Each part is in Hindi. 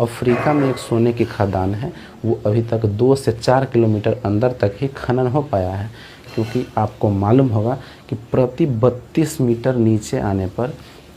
अफ्रीका में एक सोने की खदान है, वो अभी तक 2 से 4 किलोमीटर अंदर तक ही खनन हो पाया है, क्योंकि आपको मालूम होगा कि प्रति 32 मीटर नीचे आने पर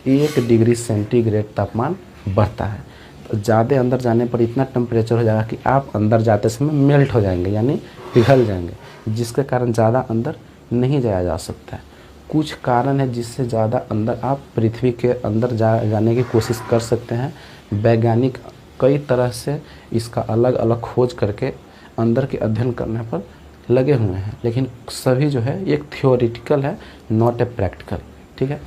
1 डिग्री सेंटीग्रेड तापमान बढ़ता है। तो ज़्यादा अंदर जाने पर इतना टेम्परेचर हो जाएगा कि आप अंदर जाते समय मेल्ट हो जाएंगे, यानी पिघल जाएंगे, जिसके कारण ज़्यादा अंदर नहीं जाया जा सकता है। कुछ कारण है जिससे ज़्यादा अंदर आप पृथ्वी के अंदर जाने की कोशिश कर सकते हैं। वैज्ञानिक कई तरह से इसका अलग अलग खोज करके अंदर के अध्ययन करने पर लगे हुए हैं, लेकिन सभी जो है एक थियोरिटिकल है, नॉट ए प्रैक्टिकल। ठीक है,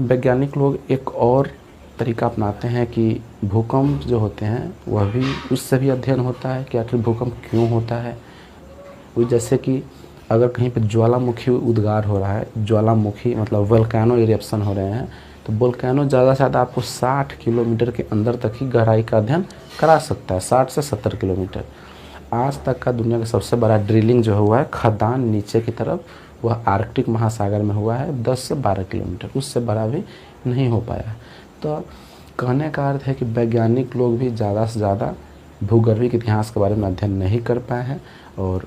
वैज्ञानिक लोग एक और तरीका अपनाते हैं कि भूकंप जो होते हैं वह भी, उससे भी अध्ययन होता है कि आखिर भूकंप क्यों होता है। जैसे कि अगर कहीं पर ज्वालामुखी उद्गार हो रहा है, ज्वालामुखी मतलब वोल्केनो इरेप्शन हो रहे हैं, तो वोल्केनो ज़्यादा से ज़्यादा आपको 60 किलोमीटर के अंदर तक ही गहराई का अध्ययन करा सकता है, 60 से 70 किलोमीटर। आज तक का दुनिया का सबसे बड़ा ड्रिलिंग जो हुआ है खदान नीचे की तरफ, वह आर्कटिक महासागर में हुआ है, 10 से 12 किलोमीटर, उससे बड़ा भी नहीं हो पाया है। तो कहने का अर्थ है कि वैज्ञानिक लोग भी ज़्यादा से ज़्यादा भूगर्भिक इतिहास के बारे में अध्ययन नहीं कर पाए हैं, और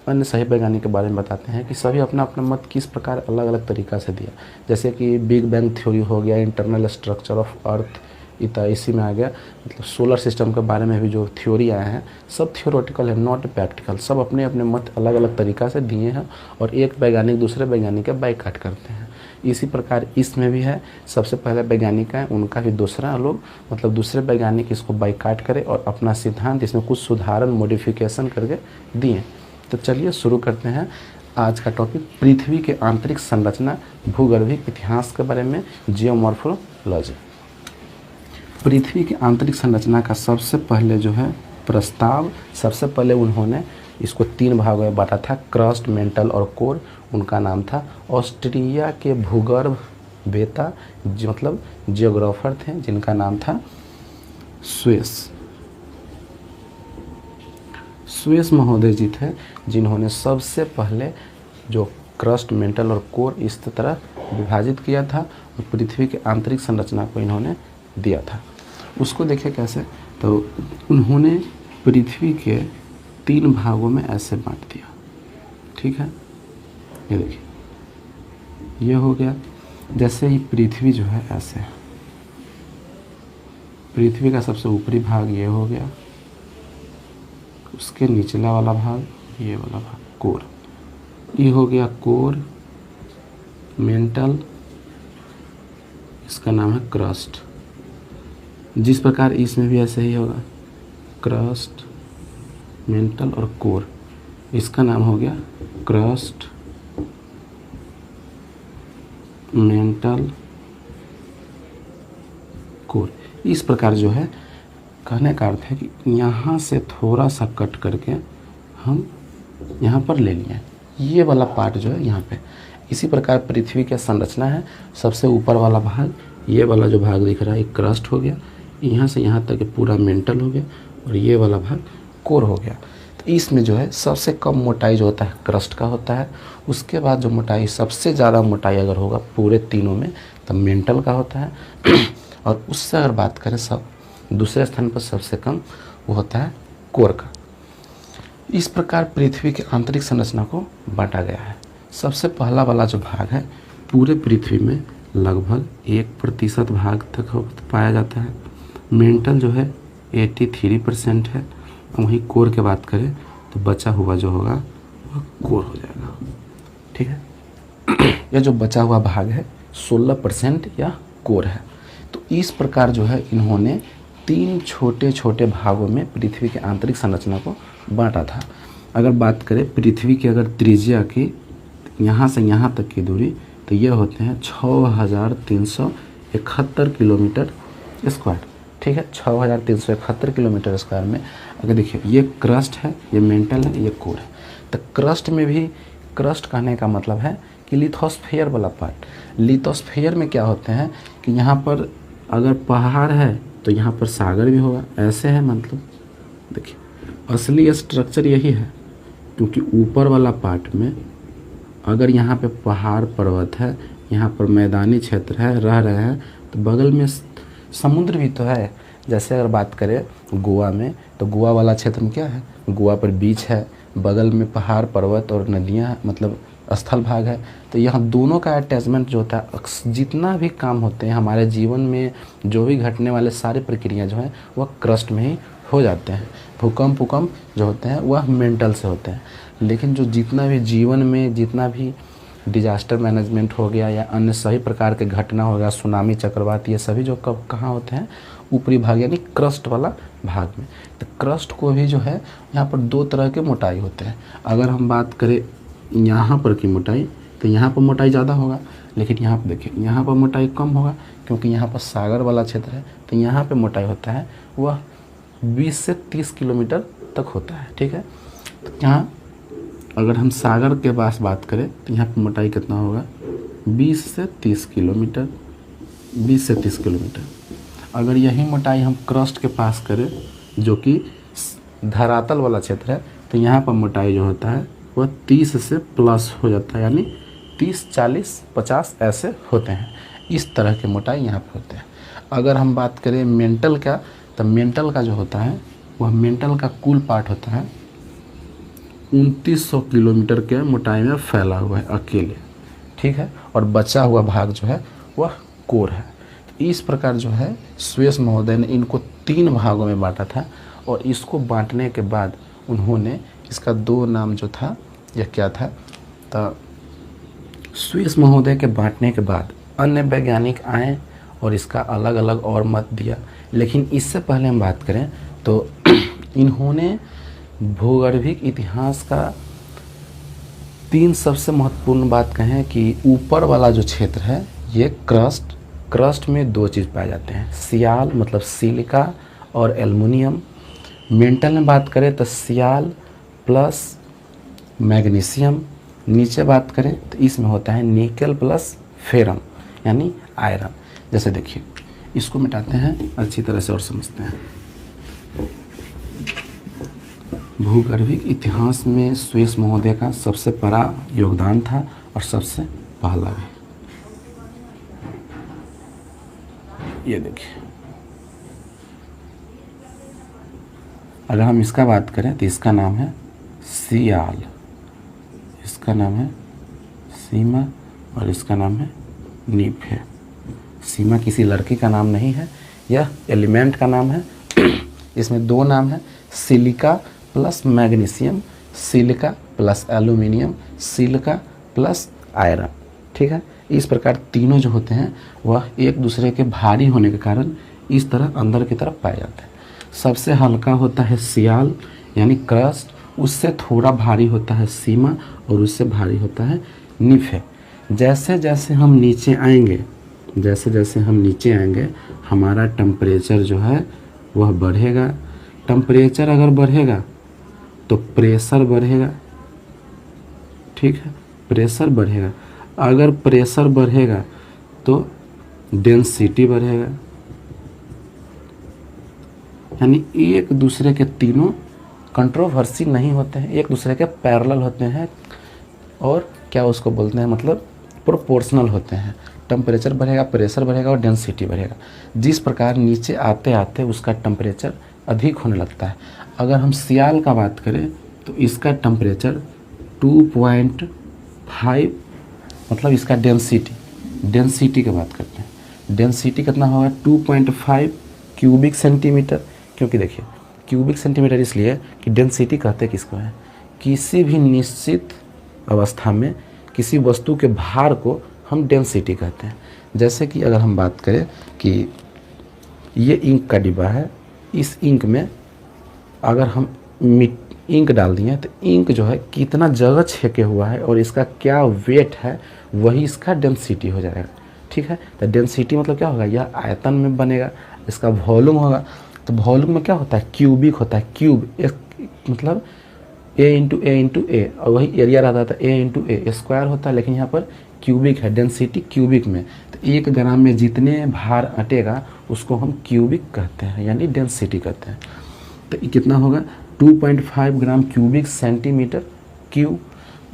अन्य सही वैज्ञानिक के बारे में बताते हैं कि सभी अपना अपना मत किस प्रकार अलग अलग तरीक़ा से दिया। जैसे कि बिग बैंग थ्योरी हो गया, इंटरनल स्ट्रक्चर ऑफ अर्थ, इसी में आ गया, मतलब सोलर सिस्टम के बारे में भी जो थ्योरी आए हैं सब थियोरेटिकल है, नॉट प्रैक्टिकल। सब अपने अपने मत अलग अलग तरीक़ा से दिए हैं, और एक वैज्ञानिक दूसरे वैज्ञानिक का बाइकाट करते हैं। इसी प्रकार इसमें भी है, सबसे पहले वैज्ञानिक हैं, उनका भी दूसरा लोग मतलब दूसरे वैज्ञानिक इसको बाइकाट करें और अपना सिद्धांत इसमें कुछ सुधारण मॉडिफिकेशन करके दिए। तो चलिए शुरू करते हैं आज का टॉपिक, पृथ्वी के आंतरिक संरचना, भूगर्भिक इतिहास के बारे में, जियोमॉर्फोलॉजी। पृथ्वी की आंतरिक संरचना का सबसे पहले जो है प्रस्ताव, सबसे पहले उन्होंने इसको 3 भागों में बांटा था, क्रस्ट, मेंटल और कोर। उनका नाम था ऑस्ट्रिया के भूगर्भ वेता, मतलब जियोग्राफर थे, जिनका नाम था स्वेस महोदय जी थे, जिन्होंने सबसे पहले जो क्रस्ट, मेंटल और कोर इस तरह विभाजित किया था, और पृथ्वी के आंतरिक संरचना को इन्होंने दिया था। उसको देखिए कैसे, तो उन्होंने पृथ्वी के 3 भागों में ऐसे बांट दिया। ठीक है, ये देखिए, ये हो गया। जैसे ही पृथ्वी जो है ऐसे, पृथ्वी का सबसे ऊपरी भाग ये हो गया, उसके निचला वाला भाग, ये वाला भाग कोर, ये हो गया कोर। मेंटल, इसका नाम है क्रस्ट। जिस प्रकार इसमें भी ऐसे ही होगा, क्रस्ट, मेंटल और कोर, इसका नाम हो गया क्रस्ट, मेंटल, कोर। इस प्रकार जो है, कहने का अर्थ है कि यहाँ से थोड़ा सा कट करके हम यहाँ पर ले लिए, ये वाला पार्ट जो है यहाँ पे। इसी प्रकार पृथ्वी की संरचना है, सबसे ऊपर वाला भाग, ये वाला जो भाग दिख रहा है, एक क्रस्ट हो गया, यहाँ से यहाँ तक पूरा मेंटल हो गया, और ये वाला भाग कोर हो गया। तो इसमें जो है सबसे कम मोटाई जो होता है क्रस्ट का होता है। उसके बाद जो मोटाई, सबसे ज़्यादा मोटाई अगर होगा पूरे तीनों में, तब मेंटल का होता है। और उससे अगर बात करें, सब दूसरे स्थान पर सबसे कम वो होता है कोर का। इस प्रकार पृथ्वी की आंतरिक संरचना को बांटा गया है। सबसे पहला वाला जो भाग है, पूरे पृथ्वी में लगभग 1% भाग तक पाया जाता है। मेंटल जो है 83% है। वहीं कोर की बात करें तो बचा हुआ जो होगा वह कोर हो जाएगा। ठीक है, यह जो बचा हुआ भाग है 16% या कोर है। तो इस प्रकार जो है इन्होंने 3 छोटे छोटे भागों में पृथ्वी की आंतरिक संरचना को बांटा था। अगर बात करें पृथ्वी की अगर त्रिज्या की, यहाँ से यहाँ तक की दूरी, तो ये होते हैं 6371 किलोमीटर स्क्वायर। ठीक है, 6371 किलोमीटर स्क्वायर में अगर देखिए, ये क्रस्ट है, ये मेंटल है, ये कोर है। तो क्रस्ट में भी, क्रस्ट कहने का मतलब है कि लिथोस्फीयर वाला पार्ट। लिथोस्फीयर में क्या होते हैं कि यहाँ पर अगर पहाड़ है तो यहाँ पर सागर भी होगा, ऐसे है। मतलब देखिए, असली स्ट्रक्चर यही है, क्योंकि ऊपर वाला पार्ट में अगर यहाँ पे पहाड़ पर्वत है, यहाँ पर मैदानी क्षेत्र है, रह रहे हैं, तो बगल में समुद्र भी तो है। जैसे अगर बात करें गोवा में, तो गोवा वाला क्षेत्र में क्या है, गोवा पर बीच है, बगल में पहाड़ पर्वत और नदियाँ, मतलब स्थल भाग है। तो यहाँ दोनों का अटैचमेंट जो होता है, जितना भी काम होते हैं हमारे जीवन में, जो भी घटने वाले सारी प्रक्रिया जो हैं वह क्रस्ट में ही हो जाते हैं। भूकंप जो होते हैं वह मेंटल से होते हैं, लेकिन जो जितना भी जीवन में जितना भी डिजास्टर मैनेजमेंट हो गया या अन्य सभी प्रकार के घटना हो गया, सुनामी, चक्रवात, ये सभी जो कब कहाँ होते हैं, ऊपरी भाग यानी क्रस्ट वाला भाग में। तो क्रस्ट को भी जो है यहाँ पर दो तरह के मोटाई होते हैं। अगर हम बात करें यहाँ पर की मोटाई, तो यहाँ पर मोटाई ज़्यादा होगा, लेकिन यहाँ पर देखिए यहाँ पर मोटाई कम होगा, क्योंकि यहाँ पर सागर वाला क्षेत्र है। तो यहाँ पर मोटाई होता है वह 20 से 30 किलोमीटर तक होता है। ठीक है, तो यहाँ अगर हम सागर के पास बात करें तो यहाँ पर मोटाई कितना होगा, 20 से 30 किलोमीटर, 20 से 30 किलोमीटर। अगर यही मोटाई हम क्रस्ट के पास करें जो कि धरातल वाला क्षेत्र है, तो यहाँ पर मोटाई जो होता है वह 30 से प्लस हो जाता है, यानी 30, 40, 50 ऐसे होते हैं। इस तरह के मोटाई यहाँ पर होते हैं। अगर हम बात करें मेंटल का, तो मेंटल का जो होता है वह मेंटल का कुल पार्ट होता है 2900 किलोमीटर के मोटाई में फैला हुआ है अकेले। ठीक है, और बचा हुआ भाग जो है वह कोर है। इस प्रकार जो है स्वेस महोदय ने इनको 3 भागों में बांटा था, और इसको बांटने के बाद उन्होंने इसका 2 नाम जो था यह क्या था, तो स्वेस महोदय के बांटने के बाद अन्य वैज्ञानिक आए और इसका अलग अलग और मत दिया। लेकिन इससे पहले हम बात करें तो इन्होंने भूगर्भिक इतिहास का 3 सबसे महत्वपूर्ण बात कहें कि ऊपर वाला जो क्षेत्र है ये क्रस्ट में 2 चीज़ पाए जाते हैं, सियाल मतलब सिलिका और एल्युमिनियम। मेंटल में बात करें तो सियाल प्लस मैग्नीशियम। नीचे बात करें तो इसमें होता है निकल प्लस फेरम यानी आयरन। जैसे देखिए, इसको मिटाते हैं अच्छी तरह से और समझते हैं। भूगर्भिक इतिहास में स्वेस महोदय का सबसे बड़ा योगदान था और सबसे पहला भी। ये देखिए, अगर हम इसका बात करें तो इसका नाम है सियाल, इसका नाम है सीमा और इसका नाम है नीफे। सीमा किसी लड़की का नाम नहीं है, यह एलिमेंट का नाम है। इसमें 2 नाम है, silica plus magnesium, silica plus aluminium, silica plus iron. ठीक है, इस प्रकार तीनों जो होते हैं वह एक दूसरे के भारी होने के कारण इस तरह अंदर की तरफ पाए जाते हैं। सबसे हल्का होता है सियाल यानी क्रस्ट, उससे थोड़ा भारी होता है सीमा और उससे भारी होता है निफे। जैसे जैसे हम नीचे आएंगे हमारा टेम्परेचर जो है वह बढ़ेगा। टेम्परेचर अगर बढ़ेगा तो प्रेशर बढ़ेगा। ठीक है, प्रेशर बढ़ेगा। अगर प्रेशर बढ़ेगा तो डेंसिटी बढ़ेगा, यानी एक दूसरे के तीनों कंट्रोवर्सी नहीं होते हैं, एक दूसरे के पैरेलल होते हैं और क्या उसको बोलते हैं, मतलब प्रोपोर्शनल होते हैं। टेम्परेचर बढ़ेगा, प्रेशर बढ़ेगा और डेंसिटी बढ़ेगा। जिस प्रकार नीचे आते आते उसका टेम्परेचर अधिक होने लगता है। अगर हम सियाल का बात करें तो इसका टेम्परेचर 2.5, मतलब इसका डेंसिटी की बात करते हैं। डेंसिटी कितना होगा, 2.5 क्यूबिक सेंटीमीटर। क्योंकि देखिए क्यूबिक सेंटीमीटर इसलिए कि डेंसिटी कहते किसको है, किसी भी निश्चित अवस्था में किसी वस्तु के भार को हम डेंसिटी कहते हैं। जैसे कि अगर हम बात करें कि ये इंक का डिब्बा है, इस इंक में अगर हम इंक डाल दिए तो इंक जो है कितना जगह छेके हुआ है और इसका क्या वेट है वही इसका डेंसिटी हो जाएगा। ठीक है, तो डेंसिटी मतलब क्या होगा, यह आयतन में बनेगा। इसका वॉल्यूम होगा, तो वॉल्यूम में क्या होता है, क्यूबिक होता है। क्यूब मतलब A इंटू ए, और वही एरिया रहता था A इंटू ए, स्क्वायर होता है, लेकिन यहाँ पर क्यूबिक है, डेंसिटी क्यूबिक में। तो 1 ग्राम में जितने भार अटेगा उसको हम क्यूबिक कहते हैं, यानी डेंसिटी कहते हैं। तो ये कितना होगा, 2.5 ग्राम क्यूबिक सेंटीमीटर क्यूब।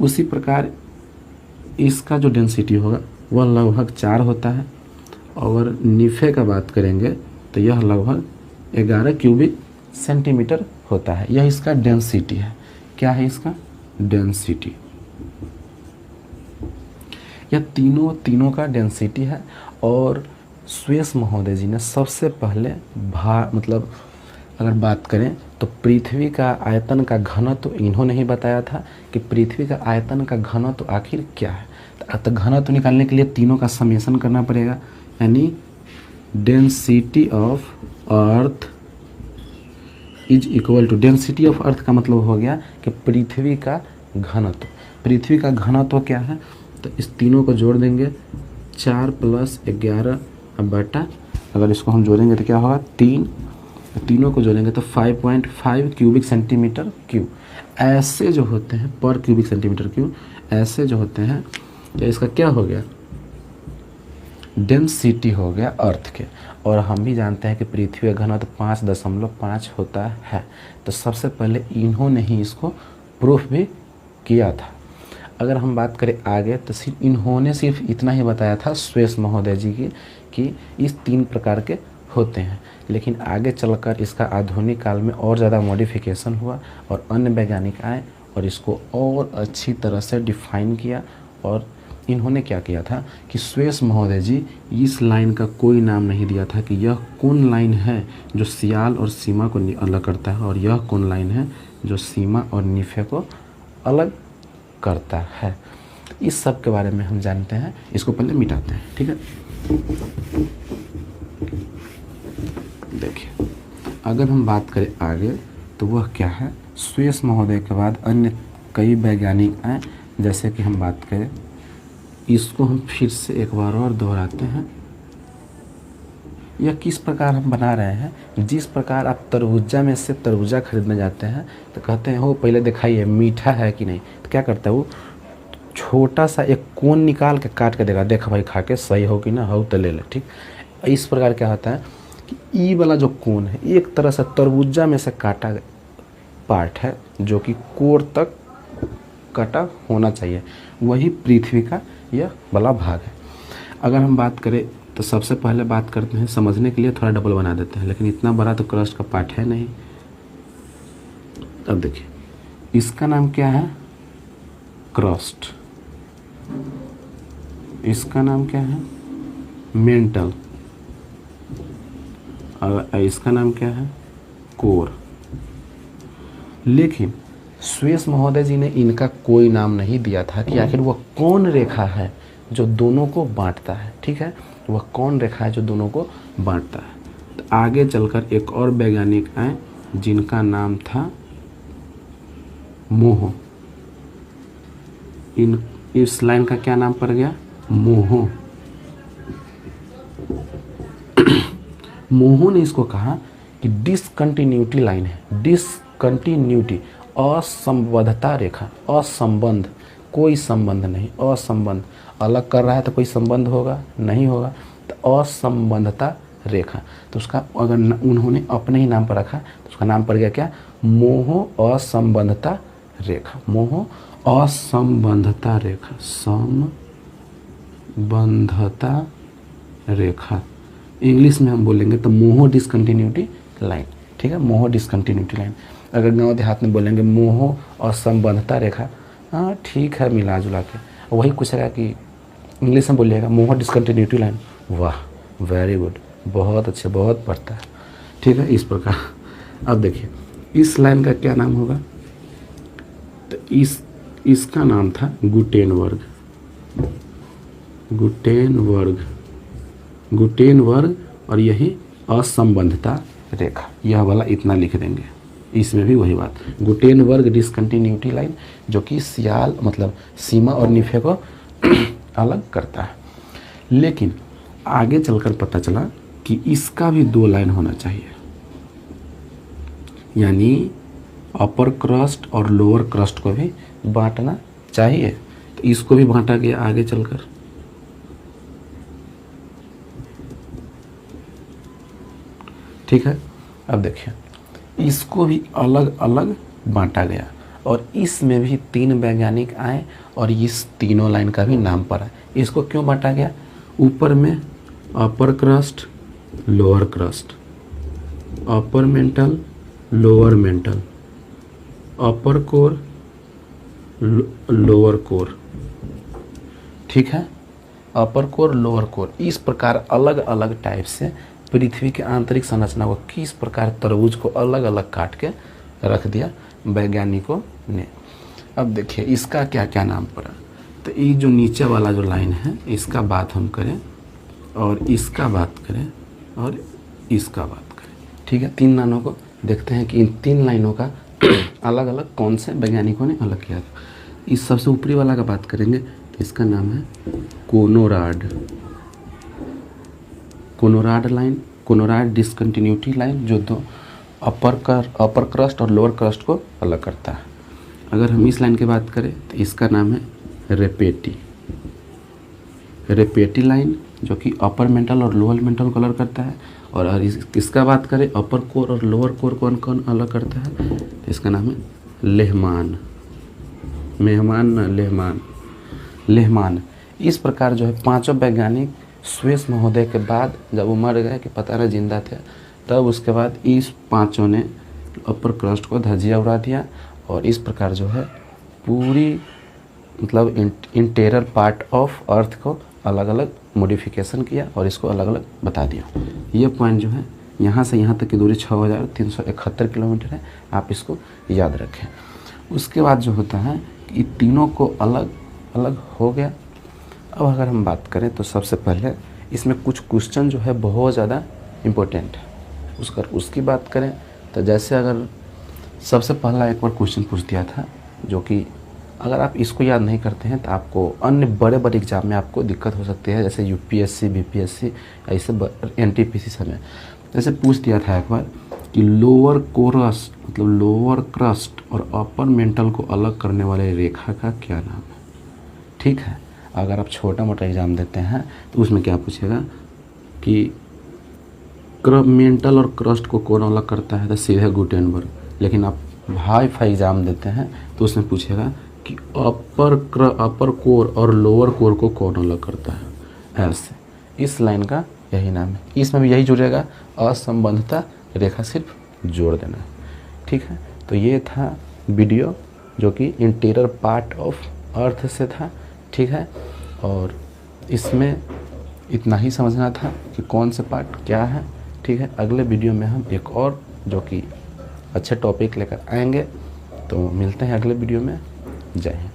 उसी प्रकार इसका जो डेंसिटी होगा वह लगभग 4 होता है। और निफे का बात करेंगे तो यह लगभग 11 क्यूबिक सेंटीमीटर होता है। यह इसका डेंसिटी है। क्या है इसका डेंसिटी? यह तीनों का डेंसिटी है। और स्वेस महोदय जी ने सबसे पहले मतलब अगर बात करें तो पृथ्वी का आयतन का घनत्व तो इन्होंने ही बताया था कि पृथ्वी का आयतन का घनत्व तो आखिर क्या है। तो घनत्व निकालने के लिए तीनों का समेशन करना पड़ेगा, यानी density of earth is equal to, density of earth का मतलब हो गया कि पृथ्वी का घनत्व। पृथ्वी का घनत्व क्या है? तो इस तीनों को जोड़ देंगे, 4 + 11 बटा, अगर इसको हम जोड़ेंगे तो क्या होगा 3, तीनों को जोड़ेंगे तो 5.5 क्यूबिक सेंटीमीटर क्यूब। ऐसे जो होते हैं पर क्यूबिक सेंटीमीटर क्यूब, ऐसे जो होते हैं, तो इसका क्या हो गया डेंसिटी हो गया अर्थ के। और हम भी जानते हैं कि पृथ्वी का घनत्व 5.5 होता है। तो सबसे पहले इन्होंने ही इसको प्रूफ भी किया था। अगर हम बात करें आगे तो सिर्फ इतना ही बताया था स्वेस महोदय जी की कि इस 3 प्रकार के होते हैं। लेकिन आगे चलकर इसका आधुनिक काल में और ज़्यादा मॉडिफिकेशन हुआ और अन्य वैज्ञानिक आए और इसको और अच्छी तरह से डिफाइन किया। और इन्होंने क्या किया था कि स्वेस महोदय जी इस लाइन का कोई नाम नहीं दिया था कि यह कौन लाइन है जो सियाल और सीमा को अलग करता है और यह कौन लाइन है जो सीमा और निफे को अलग करता है। इस सब के बारे में हम जानते हैं। इसको पहले मिटाते हैं, ठीक है। देखिए, अगर हम बात करें आगे तो वह क्या है, स्वेस महोदय के बाद अन्य कई वैज्ञानिक आए। जैसे कि हम बात करें, इसको हम फिर से एक बार और दोहराते हैं। यह किस प्रकार हम बना रहे हैं, जिस प्रकार आप तरबूजा में से तरबूजा खरीदने जाते हैं तो कहते हैं हो पहले दिखाइए मीठा है कि नहीं। तो क्या करता है वो छोटा सा एक कोन निकाल के काट के देगा, देखा भाई खा के सही हो कि ना हो तो ले ले, ठीक। इस प्रकार क्या होता है कि ई वाला जो कोन है एक तरह से तरबूजा में से काटा पार्ट है जो कि कोर तक कटा होना चाहिए, वही पृथ्वी का यह वाला भाग है। अगर हम बात करें तो सबसे पहले बात करते हैं, समझने के लिए थोड़ा डबल बना देते हैं, लेकिन इतना बड़ा तो क्रस्ट का पार्ट है नहीं। अब देखिए, इसका नाम क्या है क्रस्ट, इसका नाम क्या है मेंटल, और इसका नाम क्या है कोर। लेकिन स्वेस महोदय जी ने इनका कोई नाम नहीं दिया था कि आखिर वह कौन रेखा है जो दोनों को बांटता है, ठीक है। वह कौन रेखा है जो दोनों को बांटता है। तो आगे चलकर एक और वैज्ञानिक आए जिनका नाम था मोह। इस लाइन का क्या नाम पड़ गया मोह। मोह ने इसको कहा कि डिसकंटिन्यूटी लाइन है, डिसकंटिन्यूटी, असंबद्धता रेखा, असंबंध, कोई संबंध नहीं, असंबंध, अलग कर रहा है तो कोई संबंध होगा नहीं होगा, तो असंबद्धता रेखा। तो उसका अगर उन्होंने अपने ही नाम पर रखा तो उसका नाम पड़ गया क्या मोह असंबद्धता रेखा, मोह असंबद्धता रेखा, संबद्धता रेखा। इंग्लिश में हम बोलेंगे तो मोह डिसकंटिन्यूटी लाइन, ठीक है, मोह डिसकंटिन्यूटी लाइन। अगर गांव देहात में बोलेंगे मोह असंबद्धता रेखा, हाँ ठीक है, मिला जुला के वही कुछ है कि इंग्लिश में बोलिएगा मोह डिसकंटिन्यूटी लाइन। वाह, वेरी गुड, बहुत अच्छे, बहुत पढ़ता है, ठीक है। इस प्रकार अब देखिए इस लाइन का क्या नाम होगा, तो इसका नाम था गुटेनबर्ग, गुटेनबर्ग, गुटेनबर्ग। और यही असंबद्धता रेखा, यह वाला इतना लिख देंगे, इसमें भी वही बात, गुटेनबर्ग डिसकंटिन्यूटी लाइन, जो कि सियाल मतलब सीमा और निफे को अलग करता है। लेकिन आगे चलकर पता चला कि इसका भी 2 लाइन होना चाहिए, यानी अपर क्रस्ट और लोअर क्रस्ट को भी बांटना चाहिए। तो इसको भी बांटा गया आगे चलकर। ठीक है, अब देखिए इसको भी अलग अलग बांटा गया और इसमें भी 3 वैज्ञानिक आए और इस तीनों लाइन का भी नाम पड़ा। इसको क्यों बांटा गया, ऊपर में upper crust lower crust, upper mantle, lower mantle, upper core, lower core, ठीक है। अपर कोर, लोअर कोर, इस प्रकार अलग अलग टाइप से पृथ्वी के आंतरिक संरचना को किस प्रकार तरबूज को अलग अलग काट के रख दिया वैज्ञानिकों ने। अब देखिए इसका क्या क्या नाम पड़ा। तो ये जो नीचे वाला जो लाइन है इसका बात हम करें, और इसका बात करें, और इसका बात करें, ठीक है। 3 लाइनों को देखते हैं कि इन 3 लाइनों का अलग अलग कौन से वैज्ञानिकों ने अलग किया था। इस सबसे ऊपरी वाला का बात करेंगे, इसका नाम है कोनोराड, कोनोराड लाइन, कोनोराड डिसकंटिन्यूटी लाइन, जो दो अपर क्रस्ट और लोअर क्रस्ट को अलग करता है। अगर हम इस लाइन की बात करें तो इसका नाम है रेपेटी, रेपेटी लाइन, जो कि अपर मेंटल और लोअर मेंटल को अलग करता है। और इसका बात करें अपर कोर और लोअर कोर कौन कौन अलग करता है, तो इसका नाम है लेहमान, मेहमान न लेहमान, लेहमान। इस प्रकार जो है पांचों वैज्ञानिक स्वेस महोदय के बाद जब वो मर गए कि पता नहीं जिंदा थे, तब उसके बाद इस पांचों ने अपर क्रस्ट को धजिया उड़ा दिया, और इस प्रकार जो है पूरी मतलब इंटीरियर पार्ट ऑफ अर्थ को अलग अलग मॉडिफिकेशन किया और इसको अलग अलग बता दिया। ये पॉइंट जो है यहाँ से यहाँ तक की दूरी 6371 किलोमीटर है, आप इसको याद रखें। उसके बाद जो होता है कि तीनों को अलग अलग हो गया। अब अगर हम बात करें तो सबसे पहले इसमें कुछ क्वेश्चन जो है बहुत ज़्यादा इम्पोर्टेंट है, उसकी बात करें तो जैसे अगर सबसे पहला एक बार क्वेश्चन पूछ दिया था, जो कि अगर आप इसको याद नहीं करते हैं तो आपको अन्य बड़े बड़े एग्जाम में आपको दिक्कत हो सकती है, जैसे यूपीएससी, बीपीएससी, ऐसे एनटीपीसी समय जैसे पूछ दिया था एक बार कि लोअर कोरस मतलब लोअर क्रस्ट और अपर मेंटल को अलग करने वाले रेखा का क्या नाम है, ठीक है। अगर आप छोटा मोटा एग्ज़ाम देते हैं तो उसमें क्या पूछेगा कि मेंटल और क्रस्ट को कौन अलग करता है, तो सीधे गुटेनबर्ग। लेकिन आप हाई फाई एग्ज़ाम देते हैं तो उसमें पूछेगा कि अपर कोर और लोअर कोर को कौन अलग करता है, ऐसे। इस लाइन का यही नाम है, इसमें भी यही जुड़ेगा, असंबंधता रेखा सिर्फ जोड़ देना है, ठीक है। तो ये था वीडियो जो कि इंटीरियर पार्ट ऑफ अर्थ से था, ठीक है। और इसमें इतना ही समझना था कि कौन से पार्ट क्या है, ठीक है। अगले वीडियो में हम एक और जो कि अच्छे टॉपिक लेकर आएंगे, तो मिलते हैं अगले वीडियो में। जय हिंद।